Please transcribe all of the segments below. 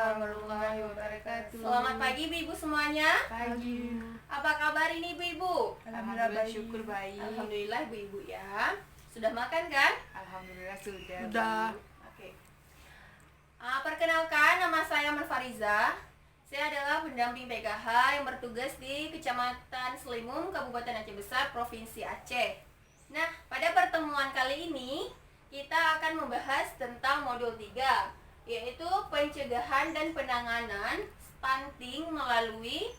warahmatullahi wabarakatuh. Selamat pagi Ibu semuanya. Pagi. Apa kabar ini Ibu? Alhamdulillah baik. Syukur baik. Alhamdulillah Ibu ya. Sudah makan kan? Alhamdulillah sudah. Sudah. Bu. Oke. Perkenalkan, nama saya Marfariza. Saya adalah pendamping PKH yang bertugas di Kecamatan Selimum, Kabupaten Aceh Besar, Provinsi Aceh. Nah, pada pertemuan kali ini kita akan membahas tentang modul 3, yaitu pencegahan dan penanganan stunting melalui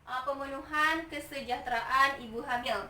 pemenuhan kesejahteraan ibu hamil.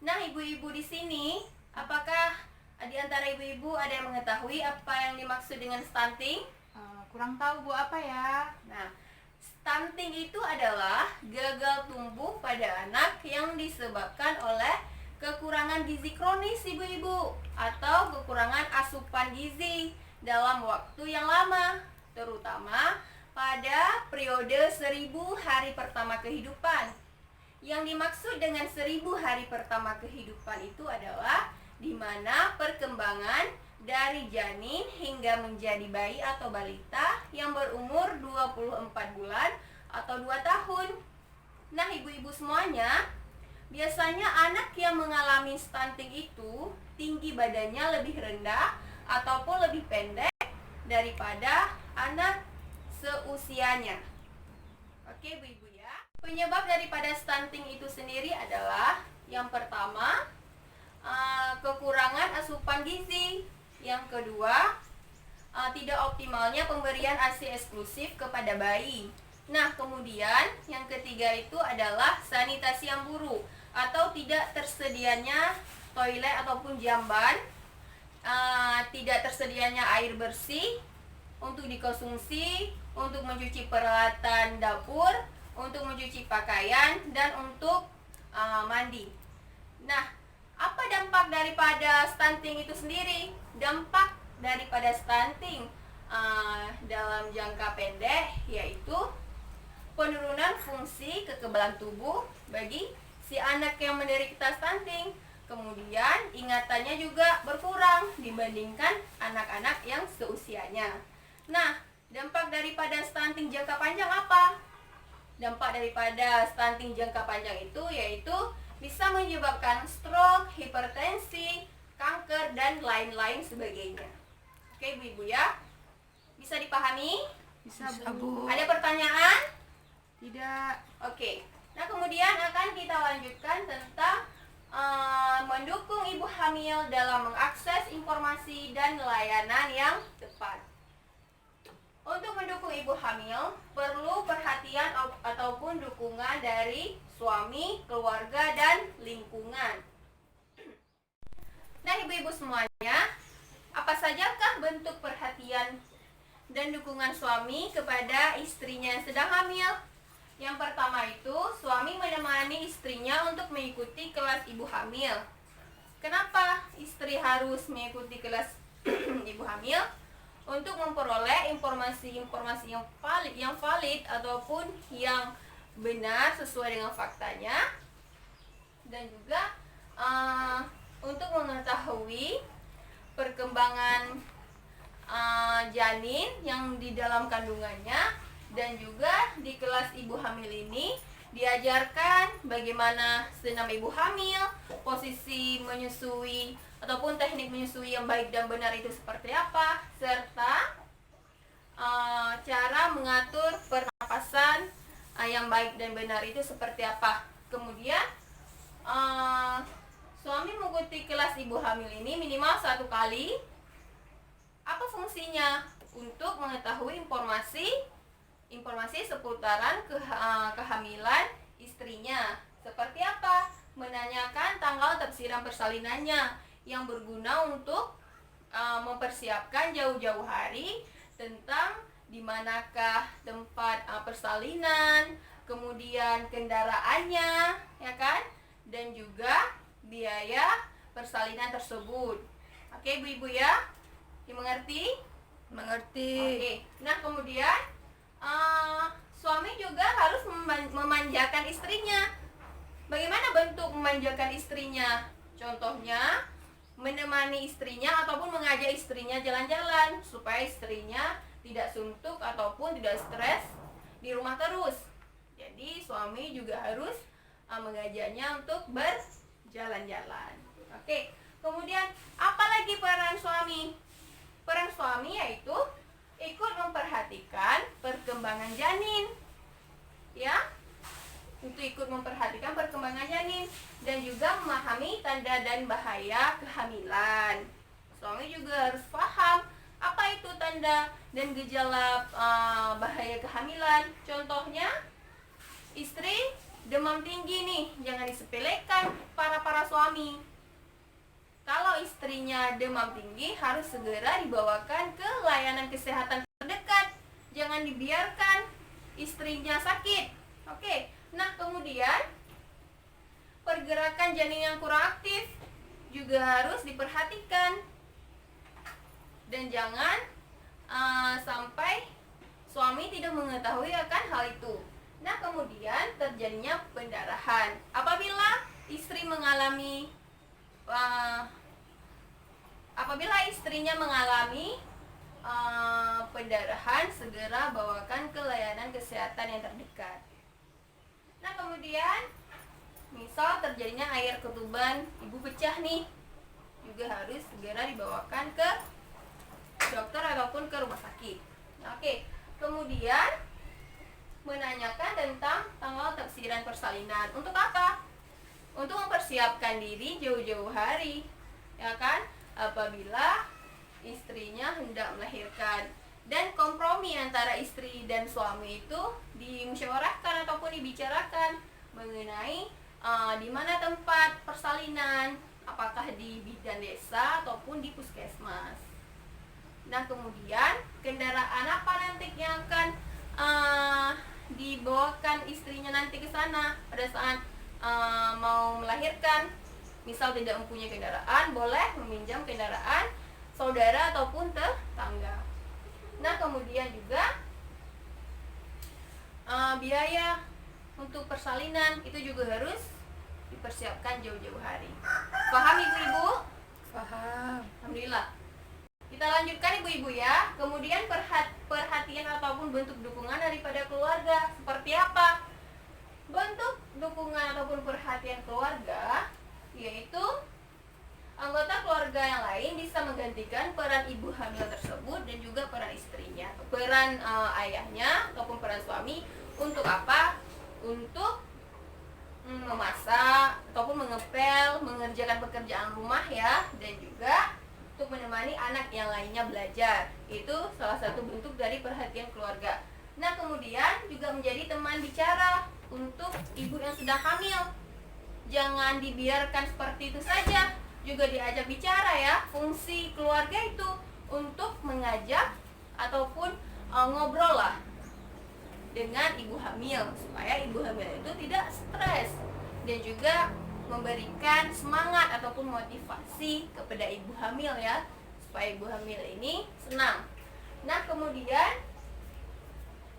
Nah, ibu-ibu di sini, apakah di antara ibu-ibu ada yang mengetahui apa yang dimaksud dengan stunting? Kurang tahu Bu, apa ya? Nah, stunting itu adalah gagal tumbuh pada anak yang disebabkan oleh kekurangan gizi kronis ibu-ibu atau kekurangan asupan gizi dalam waktu yang lama, terutama pada periode 1000 hari pertama kehidupan. Yang dimaksud dengan 1000 hari pertama kehidupan itu adalah di mana perkembangan dari janin hingga menjadi bayi atau balita yang berumur 24 bulan atau 2 tahun. Nah, ibu-ibu semuanya, biasanya anak yang mengalami stunting itu tinggi badannya lebih rendah ataupun lebih pendek daripada anak seusianya. Oke, ibu-ibu ya. Penyebab daripada stunting itu sendiri adalah yang pertama, kekurangan asupan gizi. Yang kedua, tidak optimalnya pemberian ASI eksklusif kepada bayi. Nah, kemudian yang ketiga itu adalah sanitasi yang buruk atau tidak tersedianya toilet ataupun jamban, tidak tersedianya air bersih untuk dikonsumsi, untuk mencuci peralatan dapur, untuk mencuci pakaian, dan untuk mandi. Nah, apa dampak daripada stunting itu sendiri? Dampak daripada stunting dalam jangka pendek yaitu penurunan fungsi kekebalan tubuh bagi si anak yang menderita stunting. Kemudian ingatannya juga berkurang dibandingkan anak-anak yang seusianya. Nah, dampak daripada stunting jangka panjang apa? Dampak daripada stunting jangka panjang itu yaitu bisa menyebabkan stroke, hipertensi, kanker, dan lain-lain sebagainya. Oke, ibu-ibu ya. Bisa dipahami? Bisa Bisa, Bu. Bu. Ada pertanyaan? Tidak. Oke. Nah, kemudian akan kita lanjutkan tentang mendukung ibu hamil dalam mengakses informasi dan layanan yang tepat. Untuk mendukung ibu hamil, perlu perhatian ataupun dukungan dari suami, keluarga, dan lingkungan. Nah, ibu-ibu semuanya, apa sajakah bentuk perhatian dan dukungan suami kepada istrinya yang sedang hamil? Yang pertama itu, suami menemani istrinya untuk mengikuti kelas ibu hamil. Kenapa istri harus mengikuti kelas ibu hamil? Untuk memperoleh informasi-informasi yang valid ataupun yang benar sesuai dengan faktanya, dan juga untuk mengetahui perkembangan janin yang di dalam kandungannya. Dan juga di kelas ibu hamil ini diajarkan bagaimana senam ibu hamil, posisi menyusui ataupun teknik menyusui yang baik dan benar itu seperti apa, serta cara mengatur pernapasan yang baik dan benar itu seperti apa. Kemudian suami mengikuti kelas ibu hamil ini minimal 1 kali. Apa fungsinya? Untuk mengetahui informasi seputaran kehamilan istrinya. Seperti apa? Menanyakan tanggal tersiram persalinannya yang berguna untuk mempersiapkan jauh-jauh hari tentang di manakah tempat persalinan, kemudian kendaraannya, ya kan? Dan juga biaya persalinan tersebut. Oke, ibu-ibu ya? Dimengerti? Mengerti. Oke. Nah, kemudian suami juga harus memanjakan istrinya. Bagaimana bentuk memanjakan istrinya? Contohnya, menemani istrinya ataupun mengajak istrinya jalan-jalan supaya istrinya tidak suntuk ataupun tidak stres di rumah terus. Jadi suami juga harus mengajaknya untuk berjalan-jalan. Oke, kemudian apalagi peran suami? Peran suami yaitu ikut memperhatikan perkembangan janin, ya, untuk ikut memperhatikan perkembangan janin dan juga memahami tanda dan bahaya kehamilan. Suami juga harus paham apa itu tanda dan gejala bahaya kehamilan. Contohnya, istri demam tinggi nih, jangan disepelekan para suami. Kalau istrinya demam tinggi, harus segera dibawakan ke layanan kesehatan terdekat. Jangan dibiarkan istrinya sakit. Oke, nah kemudian pergerakan janin yang kurang aktif juga harus diperhatikan. Dan jangan sampai suami tidak mengetahui akan hal itu. Nah kemudian terjadinya pendarahan. Apabila istrinya mengalami pendarahan, segera bawakan ke layanan kesehatan yang terdekat. Nah kemudian misal terjadinya air ketuban ibu pecah nih, juga harus segera dibawakan ke dokter ataupun ke rumah sakit. Oke, kemudian menanyakan tentang tanggal taksiran persalinan. Untuk apa? Untuk mempersiapkan diri jauh-jauh hari, ya kan? Apabila istrinya hendak melahirkan. Dan kompromi antara istri dan suami itu dimusyawarahkan ataupun dibicarakan mengenai di mana tempat persalinan, apakah di bidan desa ataupun di puskesmas. Nah kemudian kendaraan apa nanti yang akan dibawakan istrinya nanti ke sana pada saat mau melahirkan? Misal tidak mempunyai kendaraan, boleh meminjam kendaraan saudara ataupun tetangga. Nah kemudian juga biaya untuk persalinan itu juga harus dipersiapkan jauh-jauh hari. Paham ibu-ibu? Paham. Alhamdulillah. Kita lanjutkan ibu-ibu ya. Kemudian perhatian ataupun bentuk dukungan daripada keluarga seperti apa? Bentuk dukungan ataupun perhatian keluarga yaitu anggota keluarga yang lain bisa menggantikan peran ibu hamil tersebut dan juga peran istrinya, peran ayahnya ataupun peran suami. Untuk apa? Untuk memasak ataupun mengepel, mengerjakan pekerjaan rumah ya, dan juga untuk menemani anak yang lainnya belajar. Itu salah satu bentuk dari perhatian keluarga. Nah kemudian juga menjadi teman bicara untuk ibu yang sedang hamil. Jangan dibiarkan seperti itu saja, juga diajak bicara ya. Fungsi keluarga itu untuk mengajak ataupun ngobrol lah dengan ibu hamil, supaya ibu hamil itu tidak stres, dan juga memberikan semangat ataupun motivasi kepada ibu hamil ya, supaya ibu hamil ini senang. Nah kemudian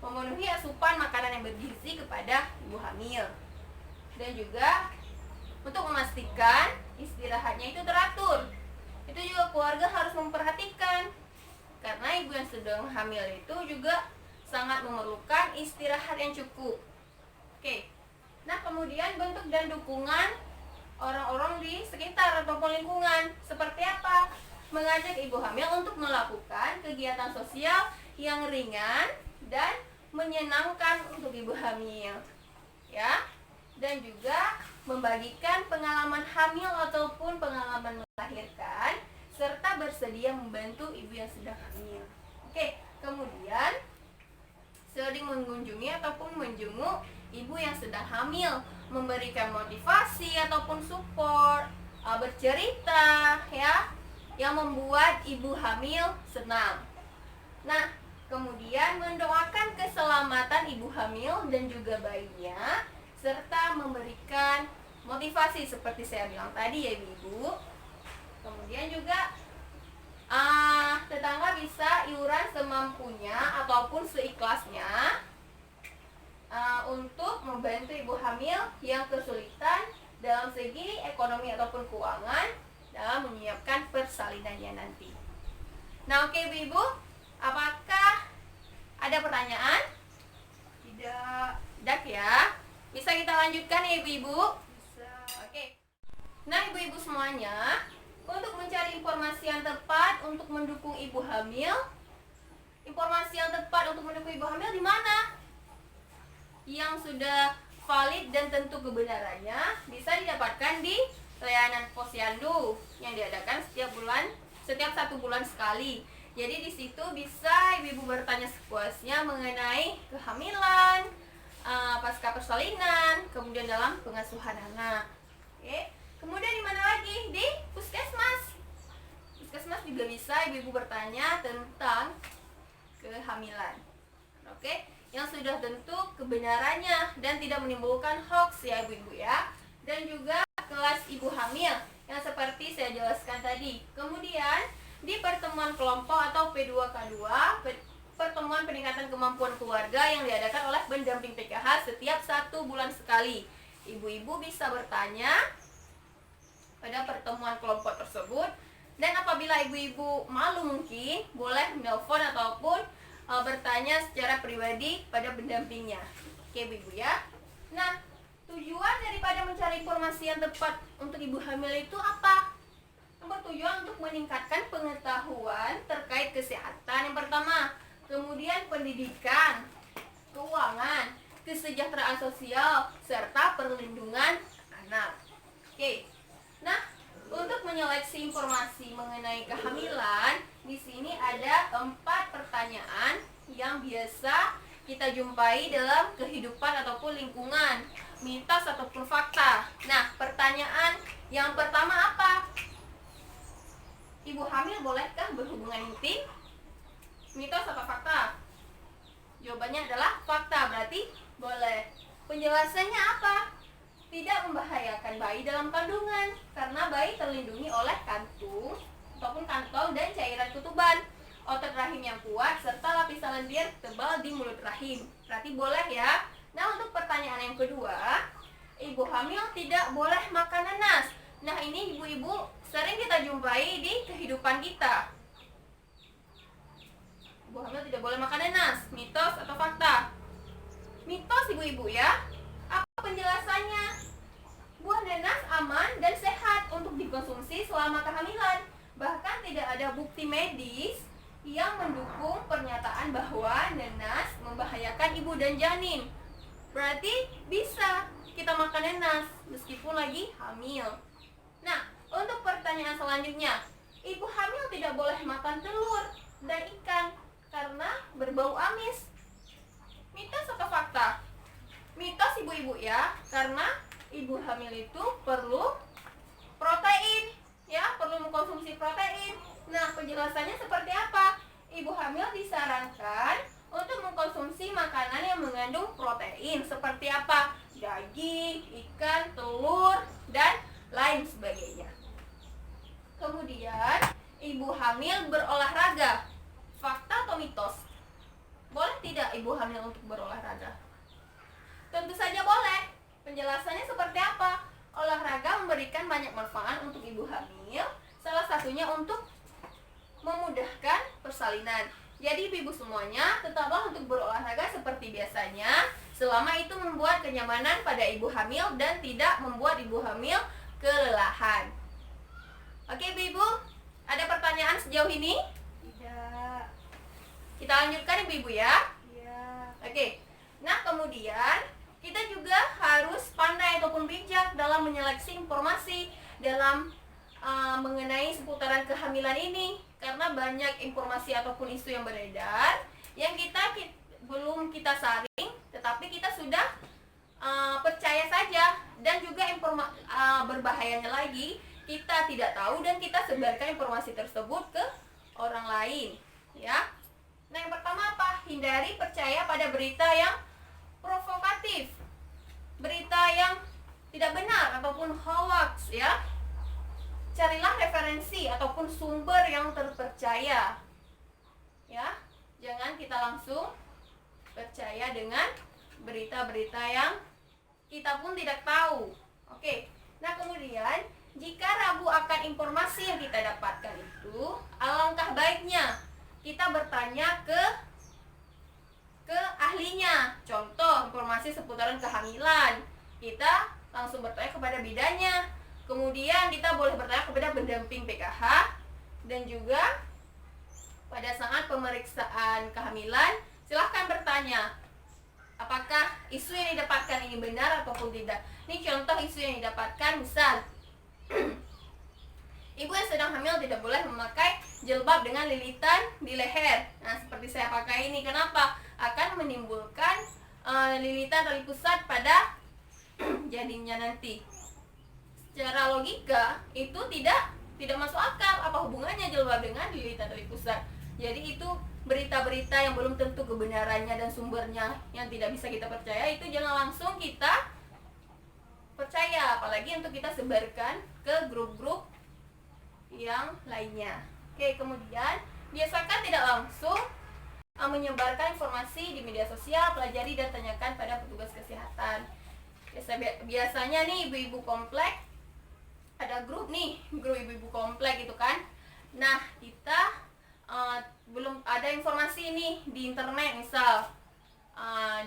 memenuhi asupan makanan yang bergizi kepada ibu hamil, dan juga untuk memastikan istirahatnya itu teratur. Itu juga keluarga harus memperhatikan, karena ibu yang sedang hamil itu juga sangat memerlukan istirahat yang cukup. Oke. Nah kemudian bentuk dan dukungan orang-orang di sekitar ataupun lingkungan seperti apa? Mengajak ibu hamil untuk melakukan kegiatan sosial yang ringan dan menyenangkan untuk ibu hamil, ya. Dan juga membagikan pengalaman hamil ataupun pengalaman melahirkan, serta bersedia membantu ibu yang sedang hamil. Oke, kemudian sering mengunjungi ataupun menjenguk ibu yang sedang hamil, memberikan motivasi ataupun support, bercerita ya, yang membuat ibu hamil senang. Nah, kemudian mendoakan keselamatan ibu hamil dan juga bayinya, serta memberikan motivasi seperti saya bilang tadi ya ibu. Kemudian juga tetangga bisa iuran semampunya ataupun seikhlasnya untuk membantu ibu hamil yang kesulitan dalam segi ekonomi ataupun keuangan dalam menyiapkan persalinannya nanti. Nah oke ibu-ibu, apakah Ada pertanyaan? Tidak. Tidak ya. Bisa kita lanjutkan ya ibu-ibu? Bisa. Oke. Nah ibu-ibu semuanya, untuk mencari informasi yang tepat untuk mendukung ibu hamil, informasi yang tepat untuk mendukung ibu hamil di mana? Yang sudah valid dan tentu kebenarannya bisa didapatkan di layanan posyandu yang diadakan setiap 1 bulan sekali. Jadi di situ bisa ibu-ibu bertanya sepuasnya mengenai kehamilan, pasca persalinan, kemudian dalam pengasuhan anak. Oke. Kemudian di mana lagi? Di puskesmas. Puskesmas juga bisa ibu-ibu bertanya tentang kehamilan. Oke, yang sudah tentu kebenarannya dan tidak menimbulkan hoax ya ibu-ibu ya. Dan juga kelas ibu hamil yang seperti saya jelaskan tadi. Kemudian di pertemuan kelompok atau P2K2, pertemuan peningkatan kemampuan keluarga yang diadakan oleh pendamping PKH setiap 1 bulan sekali. Ibu-ibu bisa bertanya pada pertemuan kelompok tersebut, dan apabila ibu-ibu malu mungkin boleh menelpon ataupun bertanya secara pribadi pada pendampingnya. Oke ibu-ibu ya. Nah, tujuan daripada mencari informasi yang tepat untuk ibu hamil itu apa? Bertujuan untuk meningkatkan pengetahuan terkait kesehatan yang pertama, kemudian pendidikan, keuangan, kesejahteraan sosial, serta perlindungan anak. Oke. Nah, untuk menyeleksi informasi mengenai kehamilan, di sini ada 4 pertanyaan yang biasa kita jumpai dalam kehidupan ataupun lingkungan, mitos ataupun fakta. Nah, pertanyaan yang pertama apa? Ibu hamil bolehkah berhubungan intim? Mitos atau fakta? Jawabannya adalah fakta, berarti boleh. Penjelasannya apa? Tidak membahayakan bayi dalam kandungan karena bayi terlindungi oleh kantung ataupun kantong dan cairan ketuban, otot rahim yang kuat, serta lapisan lendir tebal di mulut rahim. Berarti boleh ya. Nah, untuk pertanyaan yang kedua, ibu hamil tidak boleh makan nanas. Nah, ini ibu-ibu sering kita jumpai di kehidupan kita. Ibu hamil tidak boleh makan nanas. Mitos atau fakta? Mitos ibu-ibu ya. Apa penjelasannya? Buah nanas aman dan sehat untuk dikonsumsi selama kehamilan. Bahkan tidak ada bukti medis yang mendukung pernyataan bahwa nanas membahayakan ibu dan janin. Berarti bisa kita makan nanas meskipun lagi hamil. Nah, untuk pertanyaan selanjutnya, ibu hamil tidak boleh makan telur dan ikan karena berbau amis. Mitos atau fakta? Mitos ibu-ibu ya, karena ibu hamil itu perlu protein, ya, perlu mengkonsumsi protein. Nah, penjelasannya seperti apa? Ibu hamil disarankan untuk mengkonsumsi makanan yang mengandung protein seperti apa? Daging, ikan, telur, dan lain sebagainya. Kemudian, ibu hamil berolahraga. Fakta atau mitos? Boleh tidak ibu hamil untuk berolahraga? Tentu saja boleh. Penjelasannya seperti apa? Olahraga memberikan banyak manfaat untuk ibu hamil. Salah satunya untuk memudahkan persalinan. Jadi ibu-ibu semuanya tetaplah untuk berolahraga seperti biasanya, selama itu membuat kenyamanan pada ibu hamil dan tidak membuat ibu hamil kelelahan. Oke ibu-ibu, ada pertanyaan sejauh ini? Tidak. Kita lanjutkan ibu-ibu ya. Iya. Oke. Nah, kemudian kita juga harus pandai ataupun bijak dalam menyeleksi informasi dalam mengenai seputaran kehamilan ini, karena banyak informasi ataupun isu yang beredar yang belum kita saring, tetapi kita sudah percaya saja, dan juga berbahayanya lagi kita tidak tahu dan kita sebarkan informasi tersebut ke orang lain, ya. Nah, yang pertama apa? Hindari percaya pada berita yang provokatif, berita yang tidak benar ataupun hoax, ya. Carilah referensi ataupun sumber yang terpercaya, ya. Jangan kita langsung percaya dengan berita-berita yang kita pun tidak tahu. Oke. Nah, kemudian jika ragu akan informasi yang kita dapatkan itu, alangkah baiknya kita bertanya ke informasi seputaran kehamilan, kita langsung bertanya kepada bidannya. Kemudian kita boleh bertanya kepada pendamping PKH, dan juga pada saat pemeriksaan kehamilan silahkan bertanya apakah isu yang didapatkan ini benar ataupun tidak. Ini contoh isu yang didapatkan, misal ibu yang sedang hamil tidak boleh memakai jilbab dengan lilitan di leher. Nah, seperti saya pakai ini, kenapa? Akan menimbulkan lilitan tali pusat pada janinnya nanti. Secara logika itu tidak masuk akal. Apa hubungannya jilbab dengan lilitan tali pusat? Jadi itu berita-berita yang belum tentu kebenarannya dan sumbernya yang tidak bisa kita percaya, itu jangan langsung kita percaya, apalagi untuk kita sebarkan ke grup-grup yang lainnya. Oke, kemudian biasakan tidak langsung menyebarkan informasi di media sosial, pelajari dan tanyakan pada petugas kesehatan. Biasanya nih ibu-ibu komplek ada grup ibu-ibu komplek gitu kan. Nah, kita belum ada informasi ini di internet misal,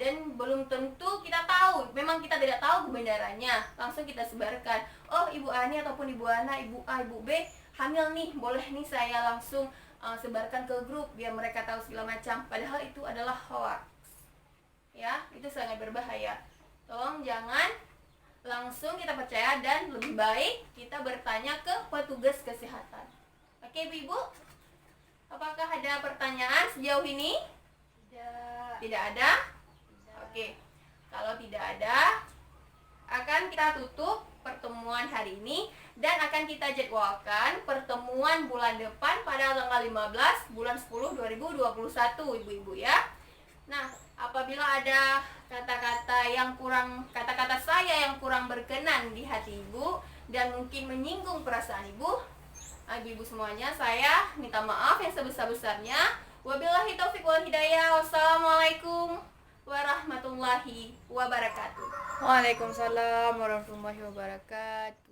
dan belum tentu kita tahu, memang kita tidak tahu kebenarannya, langsung kita sebarkan, oh Ibu Ani ataupun Ibu Ana, Ibu A, Ibu B hamil nih, boleh nih saya langsung sebarkan ke grup biar mereka tahu segala macam, padahal itu adalah hoax ya. Itu sangat berbahaya. Tolong jangan langsung kita percaya, dan lebih baik kita bertanya ke petugas kesehatan. Oke Ibu-ibu, apakah ada pertanyaan sejauh ini? Tidak. Tidak ada? Oke. Kalau tidak ada, akan kita tutup pertemuan hari ini dan akan kita jadwalkan pertemuan bulan depan pada tanggal 15 bulan 10 2021 Ibu-ibu ya. Nah, apabila ada kata-kata saya yang kurang berkenan di hati Ibu dan mungkin menyinggung perasaan Ibu semuanya, saya minta maaf yang sebesar-besarnya. Wabillahi taufiq wal hidayah. Wassalamualaikum warahmatullahi wabarakatuh. Waalaikumsalam warahmatullahi wabarakatuh.